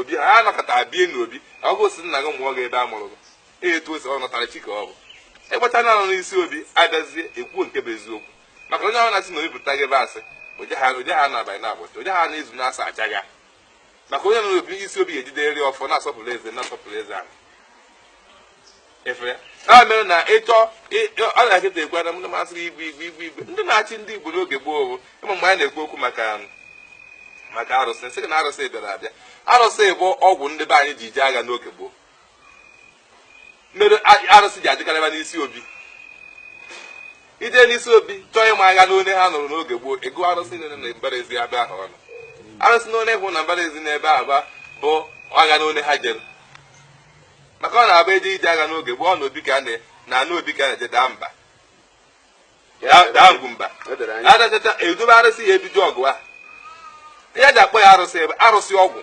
obi ha nakọta abie n'obi ọgụ si nna gị mụọ gị ebe a mụrụ gị etu osi ọ nọtara chi ka ọ bụ ịgbacha na anọ n'isi obi abịazie ekwuo nke bụ eziokwu maka onye ahụ na-asị na obi pụta gị ebe asị ụje ha na-abalị na-agbụcha ụje ha na-ezu na-asa acha ya maka onye nọ n'obi isi obi ga-ejide nri ọfọ na-asọpụrụ eze na-asọpụrụ eze ahụ efere na mere na ịchọ ọ na-akịta ekwe na ndị masịrị igwe ndị na-achị ndị Igbo n'oge gboo ịma mgbe anyị na-ekwu okwu maka arụsị sị gị na arụsị bịara abịa arụsị bụ ọgwụ ndị be anyị ji ije agha n'oge gboo mere arụsị ji adịkarịba n'isi obi ije n'isi obi chọọ ịma agha n'one ha nụrụ n'oge gboo ego arụsị nene na mbaraezi ebe ahụ ọnụ arụsị n'one hụ na mbaraezi n'ebe ahụ bụ agha n'one ha jere maka ọ na-abụ eje ije agha n'oge gboo ọ na obi ka na obi ka na-eje daa mba daa ngwumba adachacha edobe arụsị ya ebido ọgụ ahụ ihe ji akpọ ya arụsị ebe arụsị ọgwụ